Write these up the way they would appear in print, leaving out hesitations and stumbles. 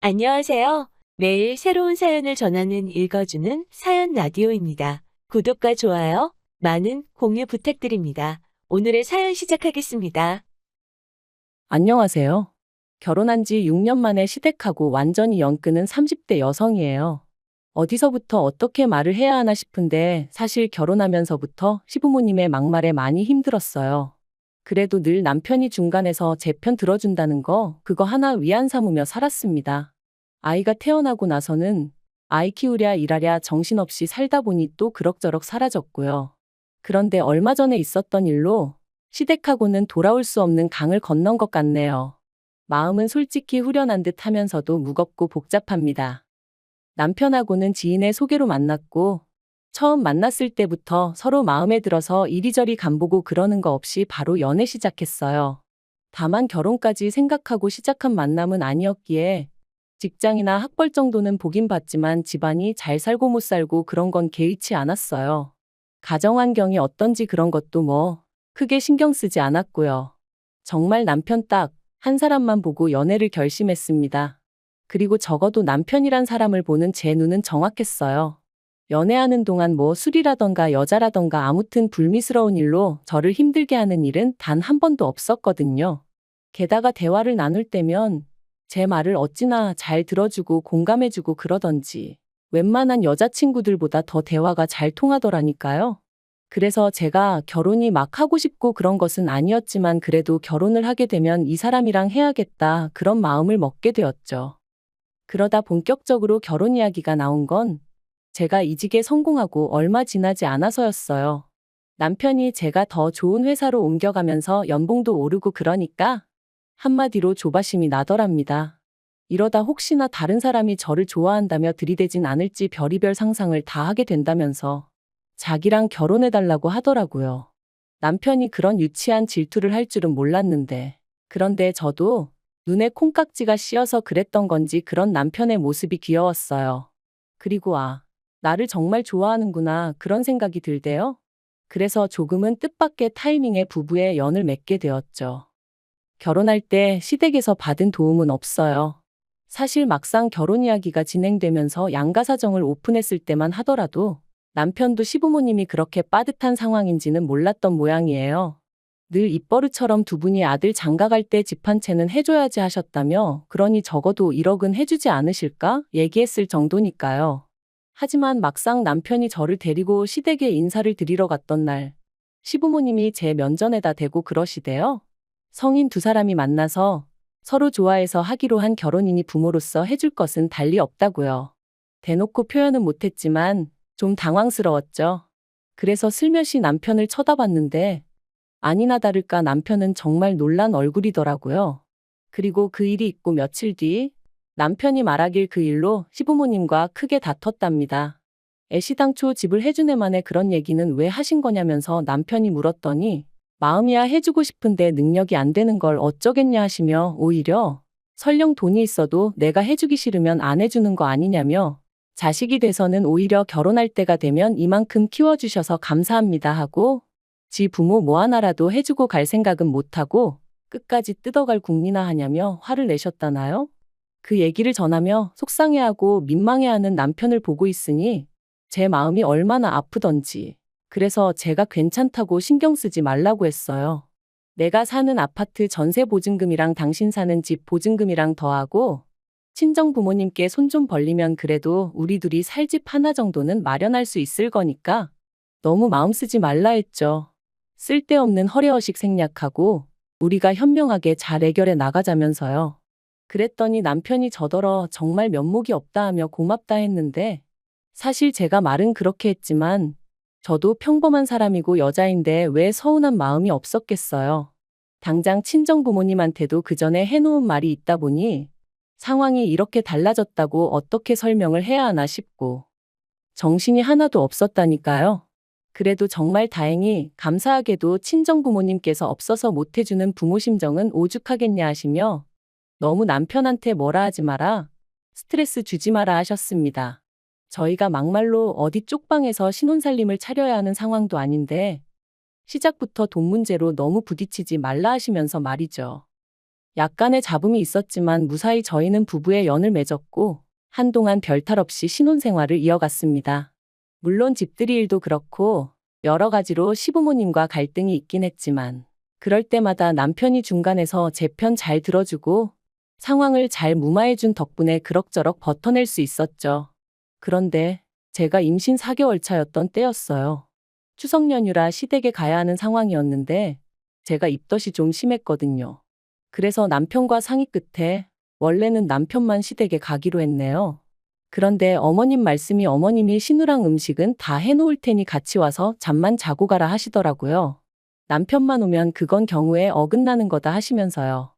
안녕하세요. 매일 새로운 사연을 전하는 읽어주는 사연 라디오입니다. 구독과 좋아요, 많은 공유 부탁드립니다. 오늘의 사연 시작하겠습니다. 안녕하세요. 결혼한 지 6년 만에 시댁하고 완전히 연 끊은 30대 여성이에요. 어디서부터 어떻게 말을 해야 하나 싶은데 사실 결혼하면서부터 시부모님의 막말에 많이 힘들었어요. 그래도 늘 남편이 중간에서 제 편 들어준다는 거, 그거 하나 위안 삼으며 살았습니다. 아이가 태어나고 나서는 아이 키우랴 일하랴 정신없이 살다 보니 또 그럭저럭 사라졌고요. 그런데 얼마 전에 있었던 일로 시댁하고는 돌아올 수 없는 강을 건넌 것 같네요. 마음은 솔직히 후련한 듯 하면서도 무겁고 복잡합니다. 남편하고는 지인의 소개로 만났고, 처음 만났을 때부터 서로 마음에 들어서 이리저리 간보고 그러는 거 없이 바로 연애 시작했어요. 다만 결혼까지 생각하고 시작한 만남은 아니었기에 직장이나 학벌 정도는 보긴 봤지만 집안이 잘 살고 못 살고 그런 건 개의치 않았어요. 가정 환경이 어떤지 그런 것도 크게 신경 쓰지 않았고요. 정말 남편 딱 한 사람만 보고 연애를 결심했습니다. 그리고 적어도 남편이란 사람을 보는 제 눈은 정확했어요. 연애하는 동안 술이라던가 여자라던가 아무튼 불미스러운 일로 저를 힘들게 하는 일은 단 한 번도 없었거든요. 게다가 대화를 나눌 때면 제 말을 어찌나 잘 들어주고 공감해주고 그러던지 웬만한 여자친구들보다 더 대화가 잘 통하더라니까요. 그래서 제가 결혼이 막 하고 싶고 그런 것은 아니었지만 그래도 결혼을 하게 되면 이 사람이랑 해야겠다 그런 마음을 먹게 되었죠. 그러다 본격적으로 결혼 이야기가 나온 건 제가 이직에 성공하고 얼마 지나지 않아서였어요. 남편이 제가 더 좋은 회사로 옮겨가면서 연봉도 오르고 그러니까 한마디로 조바심이 나더랍니다. 이러다 혹시나 다른 사람이 저를 좋아한다며 들이대진 않을지 별의별 상상을 다 하게 된다면서 자기랑 결혼해달라고 하더라고요. 남편이 그런 유치한 질투를 할 줄은 몰랐는데. 그런데 저도 눈에 콩깍지가 씌어서 그랬던 건지 그런 남편의 모습이 귀여웠어요. 그리고 나를 정말 좋아하는구나 그런 생각이 들대요. 그래서 조금은 뜻밖의 타이밍에 부부의 연을 맺게 되었죠. 결혼할 때 시댁에서 받은 도움은 없어요. 사실 막상 결혼 이야기가 진행되면서 양가사정을 오픈했을 때만 하더라도 남편도 시부모님이 그렇게 빠듯한 상황인지는 몰랐던 모양이에요. 늘 입버릇처럼 두 분이 아들 장가갈 때 집 한 채는 해줘야지 하셨다며 그러니 적어도 1억은 해주지 않으실까 얘기했을 정도니까요. 하지만 막상 남편이 저를 데리고 시댁에 인사를 드리러 갔던 날 시부모님이 제 면전에다 대고 그러시대요. 성인 두 사람이 만나서 서로 좋아해서 하기로 한 결혼이니 부모로서 해줄 것은 달리 없다고요. 대놓고 표현은 못했지만 좀 당황스러웠죠. 그래서 슬며시 남편을 쳐다봤는데 아니나 다를까 남편은 정말 놀란 얼굴이더라고요. 그리고 그 일이 있고 며칠 뒤 남편이 말하길 그 일로 시부모님과 크게 다퉜답니다. 애시당초 집을 해준 애만에 그런 얘기는 왜 하신 거냐면서 남편이 물었더니 마음이야 해주고 싶은데 능력이 안 되는 걸 어쩌겠냐 하시며 오히려 설령 돈이 있어도 내가 해주기 싫으면 안 해주는 거 아니냐며 자식이 돼서는 오히려 결혼할 때가 되면 이만큼 키워주셔서 감사합니다 하고 지 부모 뭐 하나라도 해주고 갈 생각은 못하고 끝까지 뜯어갈 궁리나 하냐며 화를 내셨다나요? 그 얘기를 전하며 속상해하고 민망해하는 남편을 보고 있으니 제 마음이 얼마나 아프던지 그래서 제가 괜찮다고 신경 쓰지 말라고 했어요. 내가 사는 아파트 전세 보증금이랑 당신 사는 집 보증금이랑 더하고 친정 부모님께 손 좀 벌리면 그래도 우리 둘이 살 집 하나 정도는 마련할 수 있을 거니까 너무 마음 쓰지 말라 했죠. 쓸데없는 허례허식 생략하고 우리가 현명하게 잘 해결해 나가자면서요. 그랬더니 남편이 저더러 정말 면목이 없다 하며 고맙다 했는데 사실 제가 말은 그렇게 했지만 저도 평범한 사람이고 여자인데 왜 서운한 마음이 없었겠어요. 당장 친정 부모님한테도 그 전에 해놓은 말이 있다 보니 상황이 이렇게 달라졌다고 어떻게 설명을 해야 하나 싶고 정신이 하나도 없었다니까요. 그래도 정말 다행히 감사하게도 친정 부모님께서 없어서 못해주는 부모 심정은 오죽하겠냐 하시며 너무 남편한테 뭐라 하지 마라, 스트레스 주지 마라 하셨습니다. 저희가 막말로 어디 쪽방에서 신혼살림을 차려야 하는 상황도 아닌데 시작부터 돈 문제로 너무 부딪히지 말라 하시면서 말이죠. 약간의 잡음이 있었지만 무사히 저희는 부부의 연을 맺었고 한동안 별탈 없이 신혼생활을 이어갔습니다. 물론 집들이 일도 그렇고 여러 가지로 시부모님과 갈등이 있긴 했지만 그럴 때마다 남편이 중간에서 제 편 잘 들어주고 상황을 잘 무마해준 덕분에 그럭저럭 버텨낼 수 있었죠. 그런데 제가 임신 4개월 차였던 때였어요. 추석 연휴라 시댁에 가야 하는 상황이었는데 제가 입덧이 좀 심했거든요. 그래서 남편과 상의 끝에 원래는 남편만 시댁에 가기로 했네요. 그런데 어머님 말씀이 어머님이 시누랑 음식은 다 해놓을 테니 같이 와서 잠만 자고 가라 하시더라고요. 남편만 오면 그건 경우에 어긋나는 거다 하시면서요.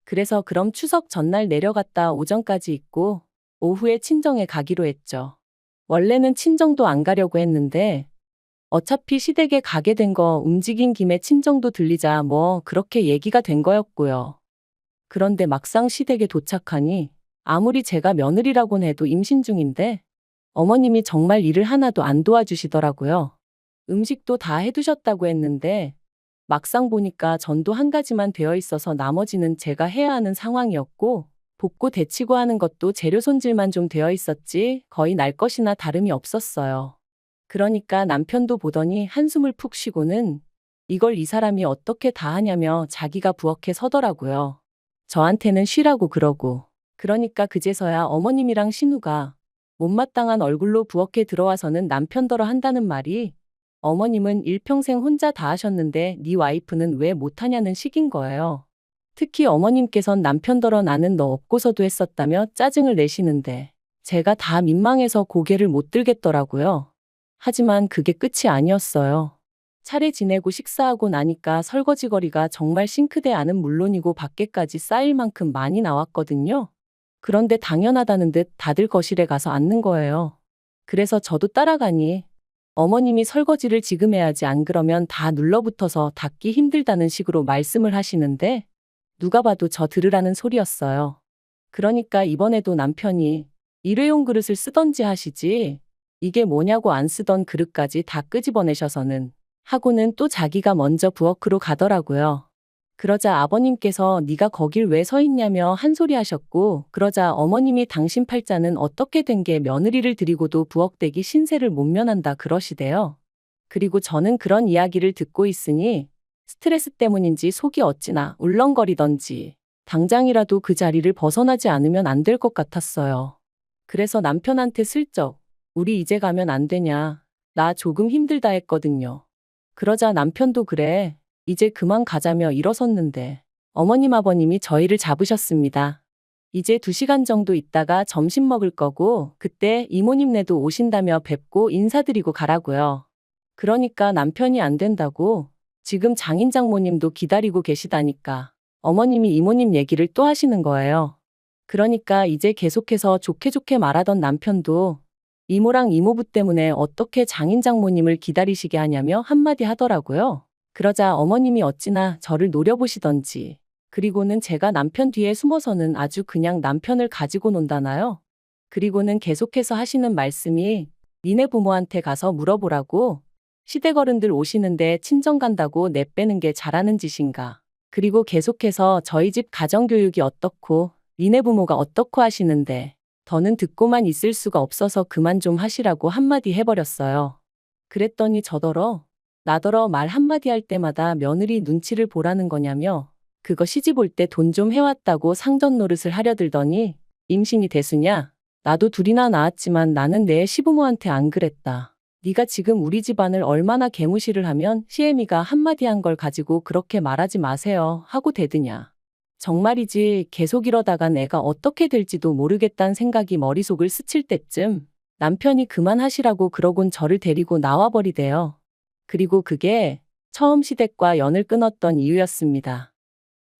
그래서 그럼 추석 전날 내려갔다 오전까지 있고 오후에 친정에 가기로 했죠. 원래는 친정도 안 가려고 했는데 어차피 시댁에 가게 된 거 움직인 김에 친정도 들리자 뭐 그렇게 얘기가 된 거였고요. 그런데 막상 시댁에 도착하니 아무리 제가 며느리라곤 해도 임신 중인데 어머님이 정말 일을 하나도 안 도와주시더라고요. 음식도 다 해두셨다고 했는데 막상 보니까 전도 한 가지만 되어 있어서 나머지는 제가 해야 하는 상황이었고 볶고 데치고 하는 것도 재료 손질만 좀 되어 있었지 거의 날 것이나 다름이 없었어요. 그러니까 남편도 보더니 한숨을 푹 쉬고는 이걸 이 사람이 어떻게 다 하냐며 자기가 부엌에 서더라고요. 저한테는 쉬라고 그러고. 그러니까 그제서야 어머님이랑 신우가 못마땅한 얼굴로 부엌에 들어와서는 남편더러 한다는 말이 어머님은 일평생 혼자 다 하셨는데 네 와이프는 왜 못하냐는 식인 거예요. 특히 어머님께선 남편더러 나는 너 없고서도 했었다며 짜증을 내시는데 제가 다 민망해서 고개를 못 들겠더라고요. 하지만 그게 끝이 아니었어요. 차례 지내고 식사하고 나니까 설거지거리가 정말 싱크대 안은 물론이고 밖에까지 쌓일 만큼 많이 나왔거든요. 그런데 당연하다는 듯 다들 거실에 가서 앉는 거예요. 그래서 저도 따라가니 어머님이 설거지를 지금 해야지 안 그러면 다 눌러붙어서 닦기 힘들다는 식으로 말씀을 하시는데 누가 봐도 저 들으라는 소리였어요. 그러니까 이번에도 남편이 일회용 그릇을 쓰던지 하시지 이게 뭐냐고 안 쓰던 그릇까지 다 끄집어내셔서는 하고는 또 자기가 먼저 부엌으로 가더라고요. 그러자 아버님께서 네가 거길 왜 서 있냐며 한 소리 하셨고 그러자 어머님이 당신 팔자는 어떻게 된 게 며느리를 들이고도 부엌대기 신세를 못 면한다 그러시대요. 그리고 저는 그런 이야기를 듣고 있으니 스트레스 때문인지 속이 어찌나 울렁거리던지 당장이라도 그 자리를 벗어나지 않으면 안 될 것 같았어요. 그래서 남편한테 슬쩍 우리 이제 가면 안 되냐. 나 조금 힘들다 했거든요. 그러자 남편도 그래. 이제 그만 가자며 일어섰는데 어머님 아버님이 저희를 잡으셨습니다. 이제 2시간 정도 있다가 점심 먹을 거고 그때 이모님네도 오신다며 뵙고 인사드리고 가라고요. 그러니까 남편이 안 된다고 지금 장인 장모님도 기다리고 계시다니까 어머님이 이모님 얘기를 또 하시는 거예요. 그러니까 이제 계속해서 좋게 좋게 말하던 남편도 이모랑 이모부 때문에 어떻게 장인 장모님을 기다리시게 하냐며 한마디 하더라고요. 그러자 어머님이 어찌나 저를 노려보시던지 그리고는 제가 남편 뒤에 숨어서는 아주 그냥 남편을 가지고 논다나요? 그리고는 계속해서 하시는 말씀이 니네 부모한테 가서 물어보라고 시댁 어른들 오시는데 친정 간다고 내빼는 게 잘하는 짓인가. 그리고 계속해서 저희 집 가정교육이 어떻고 니네 부모가 어떻고 하시는데 더는 듣고만 있을 수가 없어서 그만 좀 하시라고 한마디 해버렸어요. 그랬더니 저더러 나더러 말 한마디 할 때마다 며느리 눈치를 보라는 거냐며 그거 시집 올 때 돈 좀 해왔다고 상전 노릇을 하려 들더니 임신이 대수냐? 나도 둘이나 낳았지만 나는 내 시부모한테 안 그랬다. 네가 지금 우리 집안을 얼마나 개무시를 하면 시애미가 한마디 한 걸 가지고 그렇게 말하지 마세요 하고 대드냐. 정말이지 계속 이러다가 내가 어떻게 될지도 모르겠다는 생각이 머릿속을 스칠 때쯤 남편이 그만하시라고 그러곤 저를 데리고 나와버리대요. 그리고 그게 처음 시댁과 연을 끊었던 이유였습니다.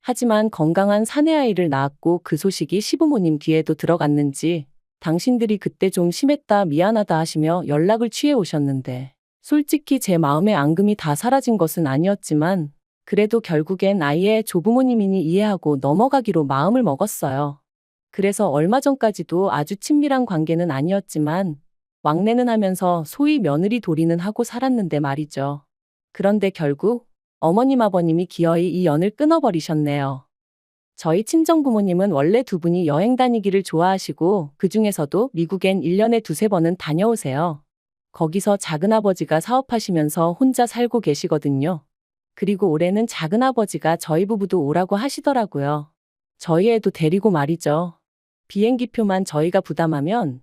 하지만 건강한 사내아이를 낳았고 그 소식이 시부모님 귀에도 들어갔는지 당신들이 그때 좀 심했다 미안하다 하시며 연락을 취해 오셨는데 솔직히 제 마음의 앙금이 다 사라진 것은 아니었지만 그래도 결국엔 아이의 조부모님이니 이해하고 넘어가기로 마음을 먹었어요. 그래서 얼마 전까지도 아주 친밀한 관계는 아니었지만 왕래는 하면서 소위 며느리 도리는 하고 살았는데 말이죠. 그런데 결국 어머님 아버님이 기어이 이 연을 끊어버리셨네요. 저희 친정부모님은 원래 두 분이 여행 다니기를 좋아하시고 그중에서도 미국엔 1년에 두세 번은 다녀오세요. 거기서 작은아버지가 사업하시면서 혼자 살고 계시거든요. 그리고 올해는 작은아버지가 저희 부부도 오라고 하시더라고요. 저희 애도 데리고 말이죠. 비행기표만 저희가 부담하면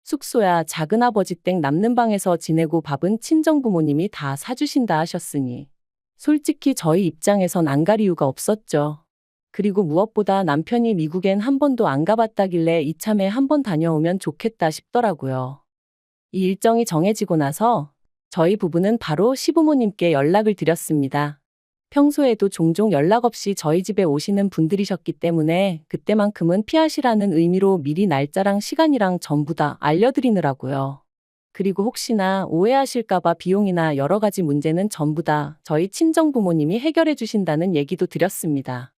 숙소야 작은아버지 댁 남는 방에서 지내고 밥은 친정부모님이 다 사주신다 하셨으니 솔직히 저희 입장에선 안 갈 이유가 없었죠. 그리고 무엇보다 남편이 미국엔 한 번도 안 가봤다길래 이참에 한 번 다녀오면 좋겠다 싶더라고요. 이 일정이 정해지고 나서 저희 부부는 바로 시부모님께 연락을 드렸습니다. 평소에도 종종 연락 없이 저희 집에 오시는 분들이셨기 때문에 그때만큼은 피하시라는 의미로 미리 날짜랑 시간이랑 전부 다 알려드리느라고요. 그리고 혹시나 오해하실까봐 비용이나 여러 가지 문제는 전부 다 저희 친정부모님이 해결해 주신다는 얘기도 드렸습니다.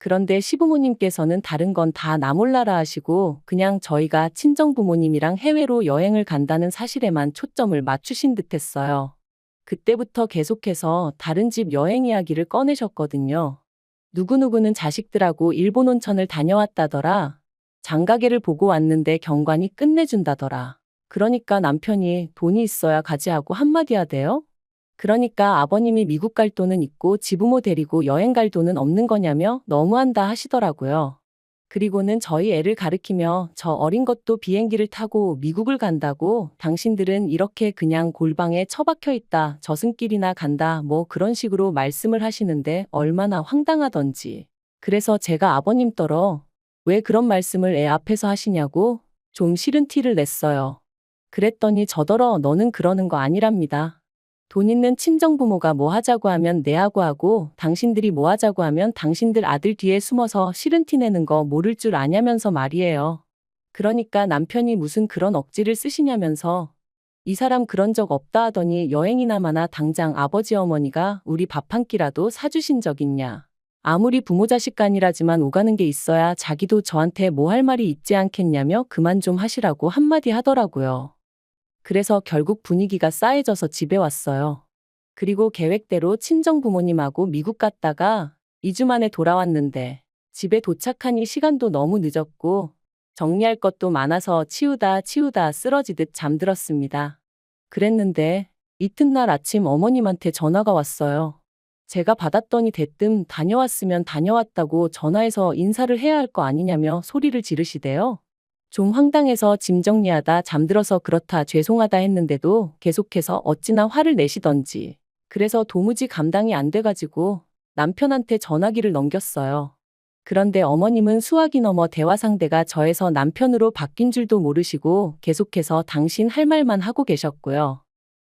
그런데 시부모님께서는 다른 건 다 나 몰라라 하시고 그냥 저희가 친정부모님이랑 해외로 여행을 간다는 사실에만 초점을 맞추신 듯 했어요. 그때부터 계속해서 다른 집 여행 이야기를 꺼내셨거든요. 누구누구는 자식들하고 일본 온천을 다녀왔다더라. 장가게를 보고 왔는데 경관이 끝내준다더라. 그러니까 남편이 돈이 있어야 가지 하고 한마디 하대요. 그러니까 아버님이 미국 갈 돈은 있고 지부모 데리고 여행 갈 돈은 없는 거냐며 너무한다 하시더라고요. 그리고는 저희 애를 가리키며 저 어린 것도 비행기를 타고 미국을 간다고 당신들은 이렇게 그냥 골방에 처박혀 있다 저승길이나 간다 뭐 그런 식으로 말씀을 하시는데 얼마나 황당하던지. 그래서 제가 아버님더러 왜 그런 말씀을 애 앞에서 하시냐고 좀 싫은 티를 냈어요. 그랬더니 저더러 너는 그러는 거 아니랍니다. 돈 있는 친정부모가 뭐 하자고 하면 내하고 하고 당신들이 뭐 하자고 하면 당신들 아들 뒤에 숨어서 싫은 티 내는 거 모를 줄 아냐면서 말이에요. 그러니까 남편이 무슨 그런 억지를 쓰시냐면서 이 사람 그런 적 없다 하더니 여행이나마나 당장 아버지 어머니가 우리 밥 한 끼라도 사주신 적 있냐. 아무리 부모 자식 간이라지만 오가는 게 있어야 자기도 저한테 뭐 할 말이 있지 않겠냐며 그만 좀 하시라고 한마디 하더라고요. 그래서 결국 분위기가 싸해져서 집에 왔어요. 그리고 계획대로 친정부모님하고 미국 갔다가 2주 만에 돌아왔는데 집에 도착하니 시간도 너무 늦었고 정리할 것도 많아서 치우다 쓰러지듯 잠들었습니다. 그랬는데 이튿날 아침 어머님한테 전화가 왔어요. 제가 받았더니 대뜸 다녀왔으면 다녀왔다고 전화해서 인사를 해야 할 거 아니냐며 소리를 지르시대요. 좀 황당해서 짐 정리하다 잠들어서 그렇다 죄송하다 했는데도 계속해서 어찌나 화를 내시던지. 그래서 도무지 감당이 안 돼가지고 남편한테 전화기를 넘겼어요. 그런데 어머님은 수화기 넘어 대화 상대가 저에서 남편으로 바뀐 줄도 모르시고 계속해서 당신 할 말만 하고 계셨고요.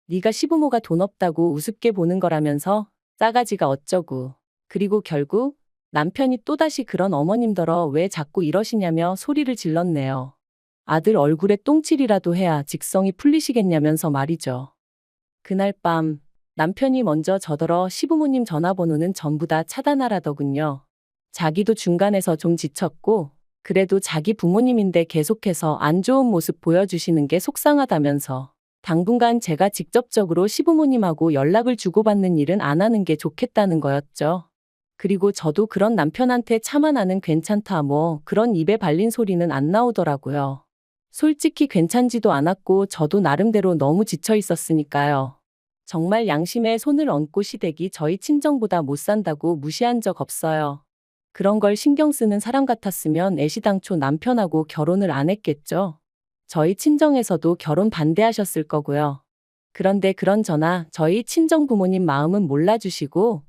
네가 시부모가 돈 없다고 우습게 보는 거라면서 싸가지가 어쩌고. 그리고 결국 남편이 또다시 그런 어머님더러 왜 자꾸 이러시냐며 소리를 질렀네요. 아들 얼굴에 똥칠이라도 해야 직성이 풀리시겠냐면서 말이죠. 그날 밤 남편이 먼저 저더러 시부모님 전화번호는 전부 다 차단하라더군요. 자기도 중간에서 좀 지쳤고 그래도 자기 부모님인데 계속해서 안 좋은 모습 보여주시는 게 속상하다면서 당분간 제가 직접적으로 시부모님하고 연락을 주고받는 일은 안 하는 게 좋겠다는 거였죠. 그리고 저도 그런 남편한테 차마 나는 괜찮다 뭐 그런 입에 발린 소리는 안 나오더라고요. 솔직히 괜찮지도 않았고 저도 나름대로 너무 지쳐 있었으니까요. 정말 양심에 손을 얹고 시댁이 저희 친정보다 못 산다고 무시한 적 없어요. 그런 걸 신경 쓰는 사람 같았으면 애시당초 남편하고 결혼을 안 했겠죠. 저희 친정에서도 결혼 반대하셨을 거고요. 그런데 그런저나 저희 친정 부모님 마음은 몰라주시고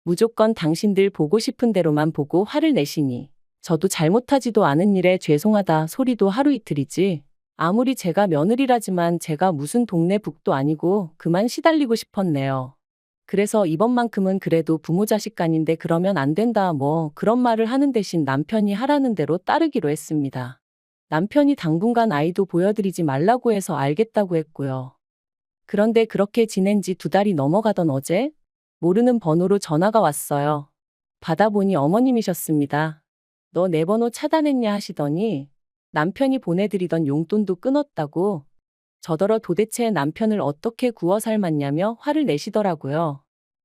무조건 당신들 보고 싶은 대로만 보고 화를 내시니 저도 잘못하지도 않은 일에 죄송하다 소리도 하루 이틀이지. 아무리 제가 며느리라지만 제가 무슨 동네 북도 아니고 그만 시달리고 싶었네요. 그래서 이번만큼은 그래도 부모 자식 간인데 그러면 안 된다 뭐 그런 말을 하는 대신 남편이 하라는 대로 따르기로 했습니다. 남편이 당분간 아이도 보여드리지 말라고 해서 알겠다고 했고요. 그런데 그렇게 지낸 지 2달이 넘어가던 어제 모르는 번호로 전화가 왔어요. 받아보니 어머님이셨습니다. 너 내 번호 차단했냐 하시더니 남편이 보내드리던 용돈도 끊었다고 저더러 도대체 남편을 어떻게 구워 삶았냐며 화를 내시더라고요.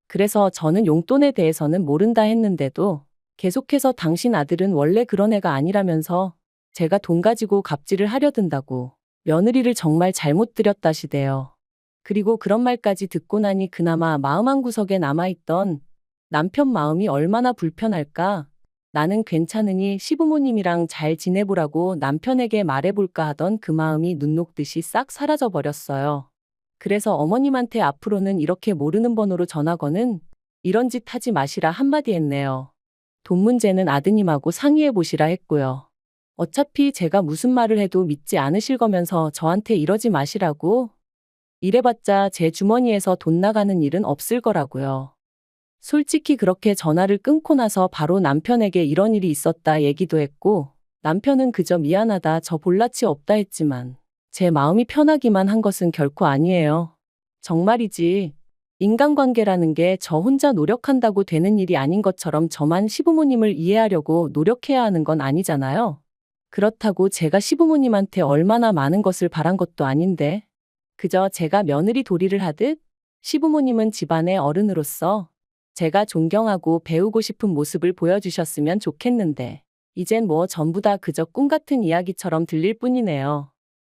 그래서 저는 용돈에 대해서는 모른다 했는데도 계속해서 당신 아들은 원래 그런 애가 아니라면서 제가 돈 가지고 갑질을 하려 든다고 며느리를 정말 잘못 들였다시대요. 그리고 그런 말까지 듣고 나니 그나마 마음 한구석에 남아있던 남편 마음이 얼마나 불편할까. 나는 괜찮으니 시부모님이랑 잘 지내보라고 남편에게 말해볼까 하던 그 마음이 눈 녹듯이 싹 사라져 버렸어요. 그래서 어머님한테 앞으로는 이렇게 모르는 번호로 전화거는 이런 짓 하지 마시라 한마디 했네요. 돈 문제는 아드님하고 상의해 보시라 했고요. 어차피 제가 무슨 말을 해도 믿지 않으실 거면서 저한테 이러지 마시라고. 이래봤자 제 주머니에서 돈 나가는 일은 없을 거라고요. 솔직히 그렇게 전화를 끊고 나서 바로 남편에게 이런 일이 있었다 얘기도 했고, 남편은 그저 미안하다 저 볼라치 없다 했지만 제 마음이 편하기만 한 것은 결코 아니에요. 정말이지. 인간관계라는 게 저 혼자 노력한다고 되는 일이 아닌 것처럼 저만 시부모님을 이해하려고 노력해야 하는 건 아니잖아요. 그렇다고 제가 시부모님한테 얼마나 많은 것을 바란 것도 아닌데, 그저 제가 며느리 도리를 하듯 시부모님은 집안의 어른으로서 제가 존경하고 배우고 싶은 모습을 보여주셨으면 좋겠는데, 이젠 뭐 전부 다 그저 꿈 같은 이야기처럼 들릴 뿐이네요.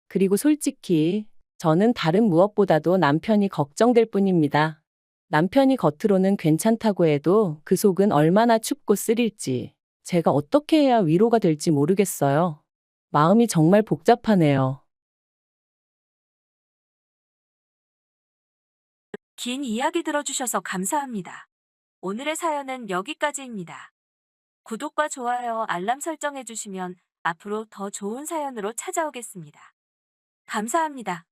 그리고 솔직히 저는 다른 무엇보다도 남편이 걱정될 뿐입니다. 남편이 겉으로는 괜찮다고 해도 그 속은 얼마나 춥고 쓰릴지 제가 어떻게 해야 위로가 될지 모르겠어요. 마음이 정말 복잡하네요. 긴 이야기 들어주셔서 감사합니다. 오늘의 사연은 여기까지입니다. 구독과 좋아요, 알람 설정해주시면 앞으로 더 좋은 사연으로 찾아오겠습니다. 감사합니다.